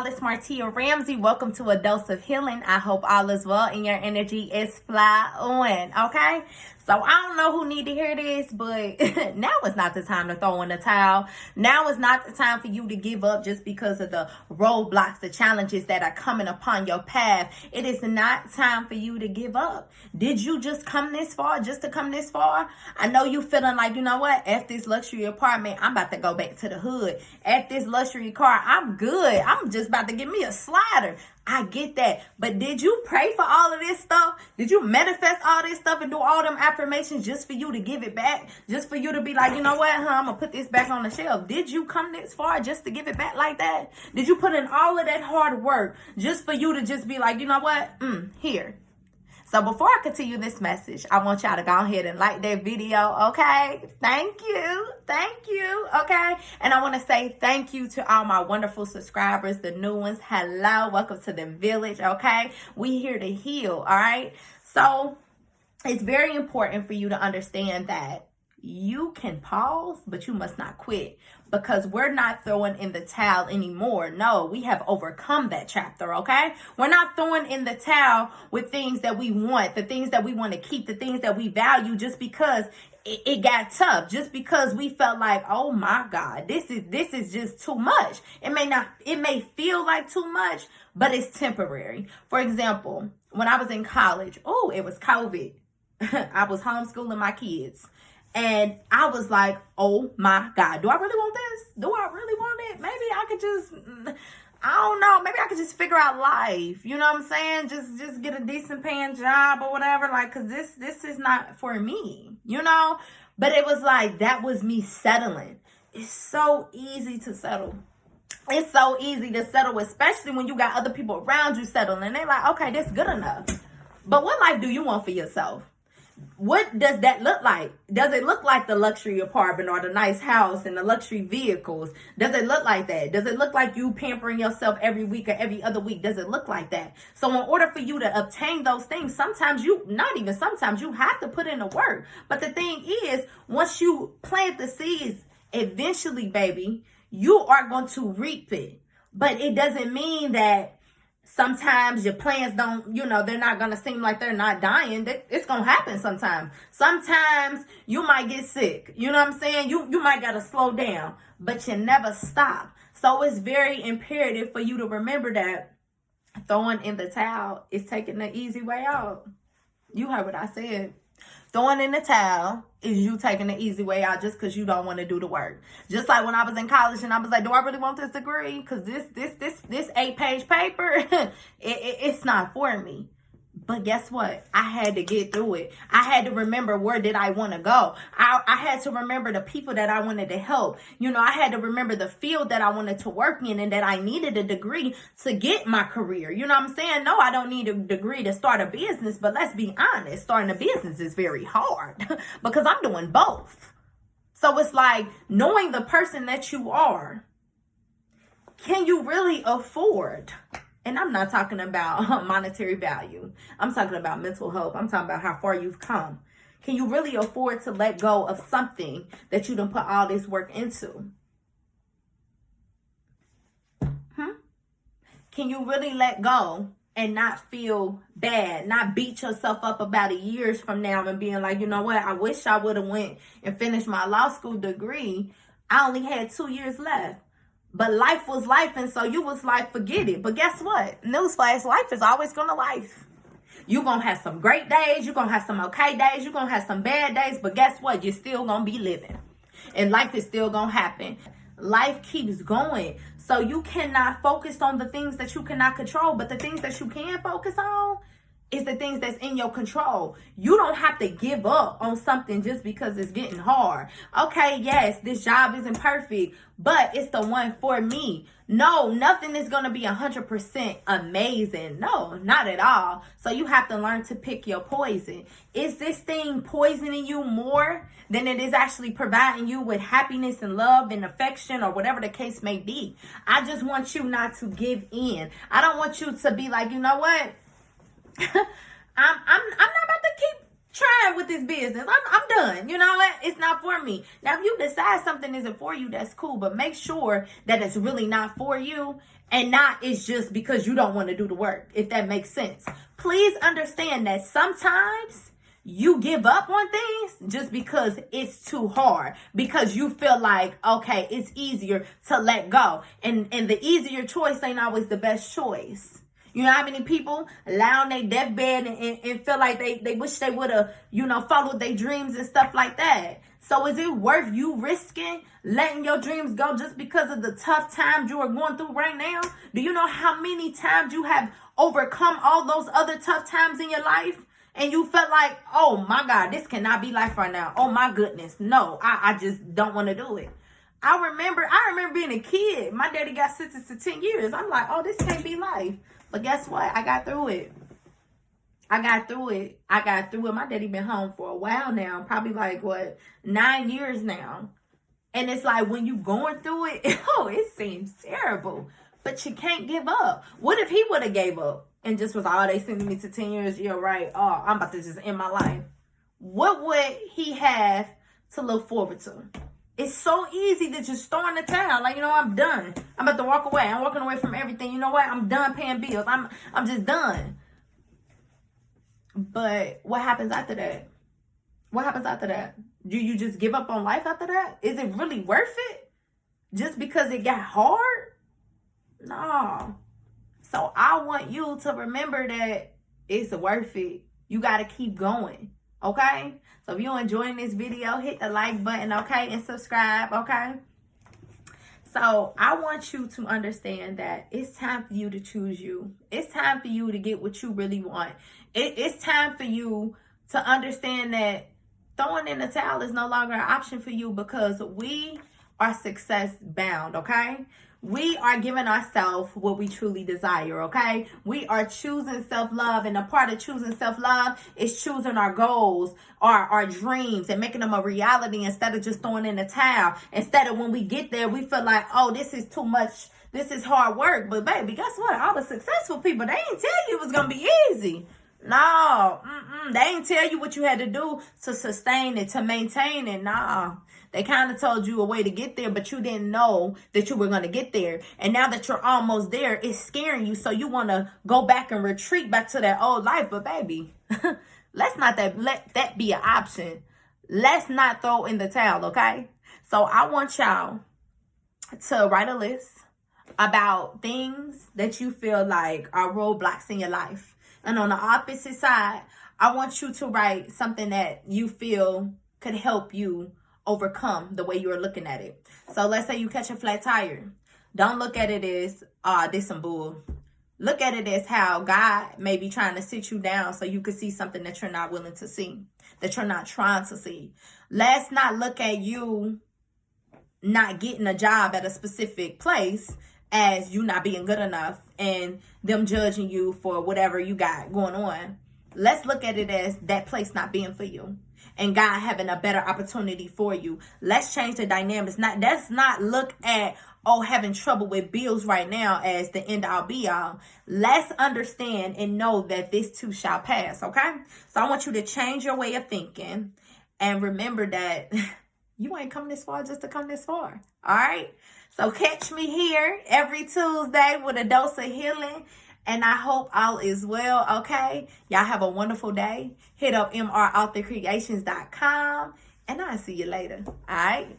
y'all, it's Martia Ramsey. Welcome to A Dose of Healing. I hope all is well and your energy is flying, okay? So I don't know who need to hear this, but now is not the time to throw in the towel. Now is not the time for you to give up just because of the roadblocks, the challenges that are coming upon your path. It is not time for you to give up. Did you just come this far just to come this far? I know you feeling like, you know what? F this luxury apartment, I'm about to go back to the hood. F this luxury car, I'm good. I'm just about to get me a slider. I get that. But did you pray for all of this stuff? Did you manifest all this stuff and do all them affirmations just for you to give it back? Just for you to be like, you know what, I'm going to put this back on the shelf. Did you come this far just to give it back like that? Did you put in all of that hard work just for you to just be like, you know what, here. So before I continue this message, I want y'all to go ahead and like that video, okay? Thank you, okay? And I want to say thank you to all my wonderful subscribers, the new ones. Hello, welcome to the village, okay? We here to heal, all right? So it's very important for you to understand that you can pause, but you must not quit, because we're not throwing in the towel anymore. No, we have overcome that chapter, okay? We're not throwing in the towel with things that we want, the things that we want to keep, the things that we value, just because it got tough, just because we felt like, oh my God, this is just too much. It may feel like too much, but it's temporary. For example, when I was in college, it was COVID. I was homeschooling my kids. And I was like, oh my God, do I really want this? Do I really want it? Maybe I could just, I don't know. Maybe I could just figure out life. You know what I'm saying? Just get a decent paying job or whatever. Like, cause this is not for me, you know? But it was like, that was me settling. It's so easy to settle. It's so easy to settle, especially when you got other people around you settling. And they're like, okay, that's good enough. But what life do you want for yourself? What does that look like? Does it look like the luxury apartment or the nice house and the luxury vehicles? Does it look like that? Does it look like you pampering yourself every week or every other week? Does it look like that? So in order for you to obtain those things, sometimes you have to put in the work. But the thing is, once you plant the seeds, eventually, baby, you are going to reap it. But it doesn't mean that sometimes your plans don't, they're not going to seem like they're not dying. It's going to happen sometimes. Sometimes you might get sick. You know what I'm saying? You might got to slow down, but you never stop. So it's very imperative for you to remember that throwing in the towel is taking the easy way out. You heard what I said. Throwing in the towel is you taking the easy way out just because you don't want to do the work. Just like when I was in college and I was like, do I really want this degree? Because this 8-page paper, it's not for me. But guess what? I had to get through it. I had to remember, where did I want to go? I had to remember the people that I wanted to help. I had to remember the field that I wanted to work in and that I needed a degree to get my career. You know what I'm saying? No, I don't need a degree to start a business, but let's be honest. Starting a business is very hard because I'm doing both. So it's like knowing the person that you are. Can you really afford? And I'm not talking about monetary value. I'm talking about mental health. I'm talking about how far you've come. Can you really afford to let go of something that you done put all this work into? Can you really let go and not feel bad, not beat yourself up about years from now and being like, you know what, I wish I would have went and finished my law school degree. I only had 2 years left. But life was life, and so you was like, forget it. But guess what? Newsflash, life is always going to life. You're going to have some great days. You're going to have some okay days. You're going to have some bad days. But guess what? You're still going to be living. And life is still going to happen. Life keeps going. So you cannot focus on the things that you cannot control. But the things that you can focus on is the things that's in your control. You don't have to give up on something just because it's getting hard. Okay, yes, this job isn't perfect, but it's the one for me. No, nothing is going to be 100% amazing. No, not at all. So you have to learn to pick your poison. Is this thing poisoning you more than it is actually providing you with happiness and love and affection or whatever the case may be? I just want you not to give in. I don't want you to be like, you know what? I'm not about to keep trying with this business. I'm done. You know what? It's not for me. Now, if you decide something isn't for you, that's cool. But make sure that it's really not for you. And not it's just because you don't want to do the work, if that makes sense. Please understand that sometimes you give up on things just because it's too hard, because you feel like, okay, it's easier to let go. And the easier choice ain't always the best choice. You know how many people lie on their deathbed and feel like they wish they would have, followed their dreams and stuff like that. So is it worth you risking letting your dreams go just because of the tough times you are going through right now? Do you know how many times you have overcome all those other tough times in your life? And you felt like, oh my God, this cannot be life right now. Oh my goodness. No, I just don't want to do it. I remember being a kid. My daddy got sentenced to 10 years. I'm like, oh, this can't be life. But guess what? I got through it. My daddy been home for a while now. Probably like, 9 years now. And it's like when you going through it, it seems terrible. But you can't give up. What if he would have gave up and just was, they sending me to 10 years? You're right. Oh, I'm about to just end my life. What would he have to look forward to? It's so easy to just throw in the towel. Like, I'm done. I'm about to walk away. I'm walking away from everything. You know what? I'm done paying bills. I'm just done. But what happens after that? What happens after that? Do you just give up on life after that? Is it really worth it? Just because it got hard? No. So I want you to remember that it's worth it. You got to keep going. Okay? So if you're enjoying this video, hit the like button, okay? And subscribe, okay? So I want you to understand that it's time for you to choose you. It's time for you to get what you really want. It's time for you to understand that throwing in the towel is no longer an option for you, because we are success bound, okay? We are giving ourselves what we truly desire, okay? We are choosing self-love, and a part of choosing self-love is choosing our goals, our dreams, and making them a reality instead of just throwing in the towel. Instead of when we get there, we feel like, oh, this is too much. This is hard work. But baby, guess what? All the successful people, they ain't tell you it was going to be easy. No, they ain't tell you what you had to do to sustain it, to maintain it. No, they kind of told you a way to get there, but you didn't know that you were going to get there. And now that you're almost there, it's scaring you. So you want to go back and retreat back to that old life. But baby, let that be an option. Let's not throw in the towel, okay? So I want y'all to write a list about things that you feel like are roadblocks in your life. And on the opposite side, I want you to write something that you feel could help you overcome the way you're looking at it. So let's say you catch a flat tire. Don't look at it as, this some bull. Look at it as how God may be trying to sit you down so you can see something that you're not willing to see, that you're not trying to see. Let's not look at you not getting a job at a specific place as you not being good enough and them judging you for whatever you got going on. Let's look at it as that place not being for you and God having a better opportunity for you. Let's change the dynamics. Let's not look at, having trouble with bills right now as the end all be all. Let's understand and know that this too shall pass, okay? So I want you to change your way of thinking and remember that you ain't come this far just to come this far, all right? So catch me here every Tuesday with a dose of healing. And I hope all is well, okay? Y'all have a wonderful day. Hit up MRauthorcreations.com. And I'll see you later, all right?